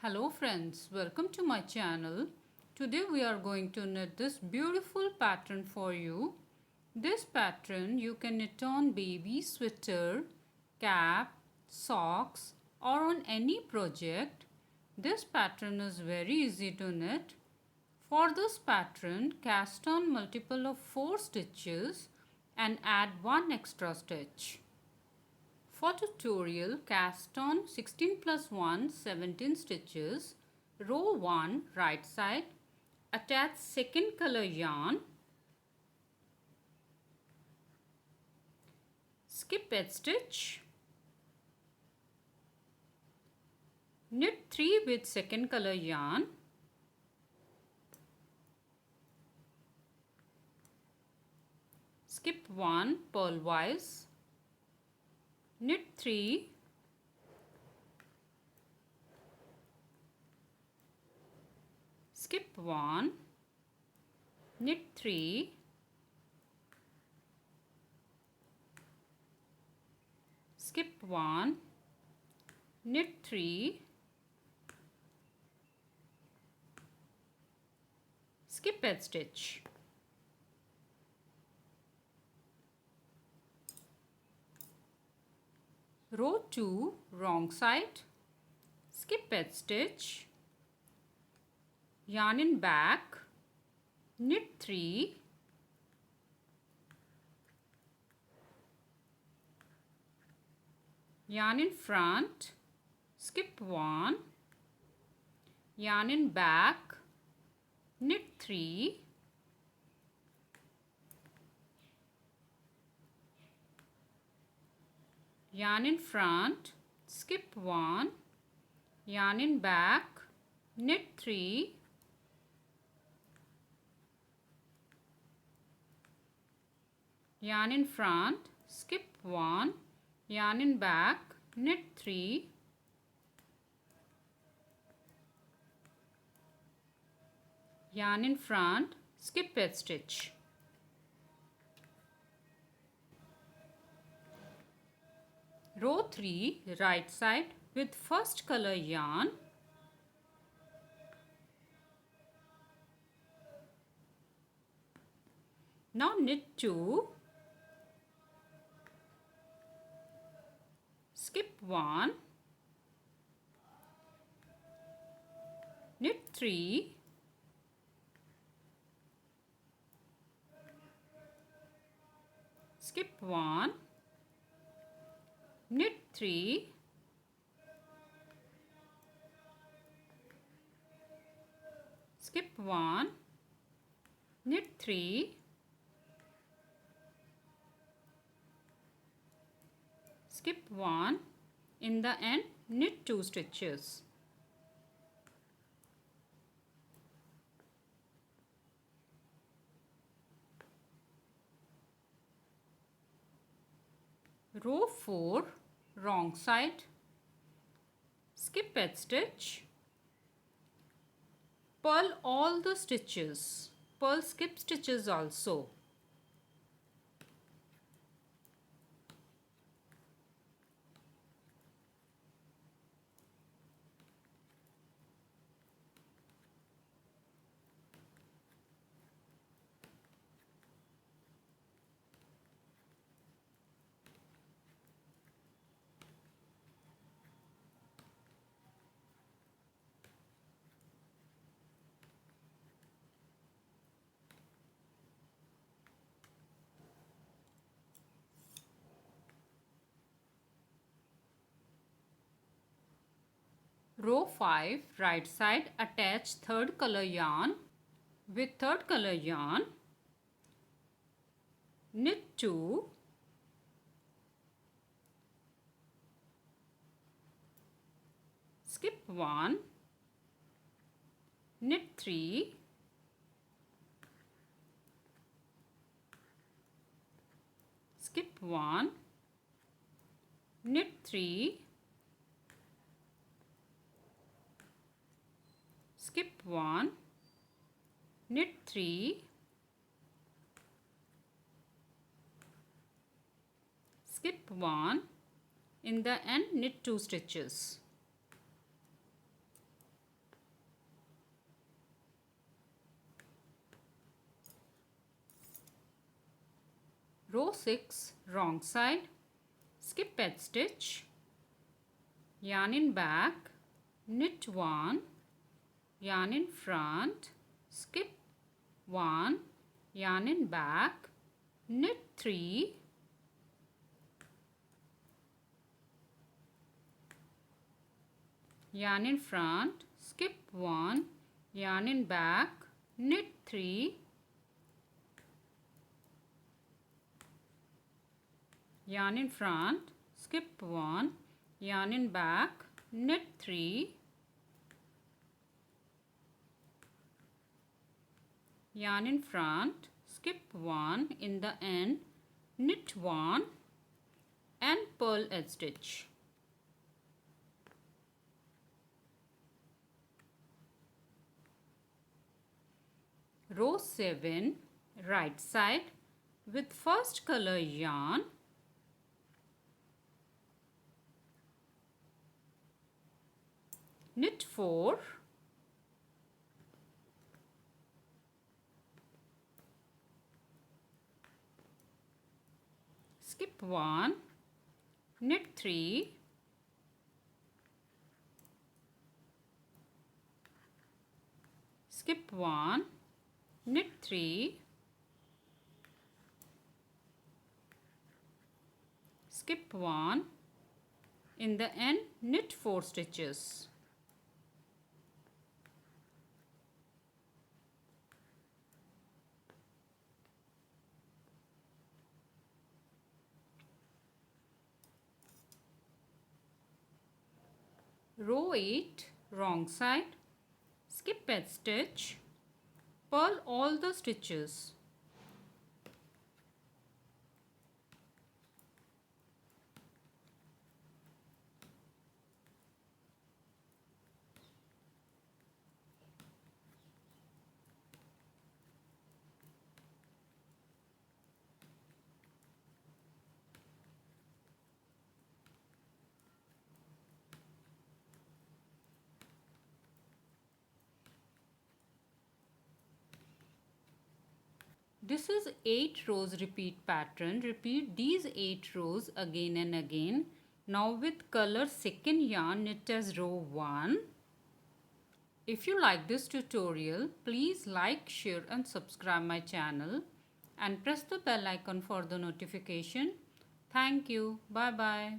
Hello friends, welcome to my channel. Today we are going to knit this beautiful pattern for you. This pattern you can knit on baby sweater, cap, socks or on any project. This pattern is very easy to knit. For this pattern, cast on multiple of 4 stitches and add 1 extra stitch. For tutorial, cast on 16 plus 1, 17 stitches, row 1 right side, attach second color yarn, skip edge stitch, knit 3 with second color yarn, skip 1 purlwise, knit 3, skip 1, knit 3, skip 1, knit 3, skip edge stitch. Row 2 wrong side, skip edge stitch, yarn in back, knit 3, yarn in front, skip 1, yarn in back, knit 3, yarn in front, skip 1, yarn in back, knit 3, yarn in front, skip 1, yarn in back, knit 3, yarn in front, skip edge stitch. Row 3 right side with first color yarn, now knit 2, skip 1, knit 3, skip 1, knit 3, skip 1, knit 3, skip 1, in the end knit 2 stitches. Row 4 wrong side, skip edge stitch, purl all the stitches, purl skip stitches also. Row 5 right side, attach third color yarn. With third color yarn, knit 2, skip 1, knit 3, skip 1, knit 3, skip 1, knit 3, skip 1, in the end knit 2 stitches. Row 6, wrong side, skip edge stitch, yarn in back, knit 1, yarn in front, skip 1, yarn in back, knit 3, yarn in front, skip 1, yarn in back, knit 3, yarn in front, skip 1, yarn in back, knit 3, yarn in front, skip 1, in the end knit 1 and purl edge stitch. Row 7, right side, with first color yarn, knit 4, skip 1, knit 3, skip 1, knit 3, skip 1, in the end knit 4 stitches. Row 8, wrong side, skip edge stitch, purl all the stitches. This is 8 rows repeat pattern. Repeat these 8 rows again and again. Now with color second yarn, knit as row 1. If you like this tutorial, please like, share and subscribe my channel and press the bell icon for the notification. Thank you. Bye bye.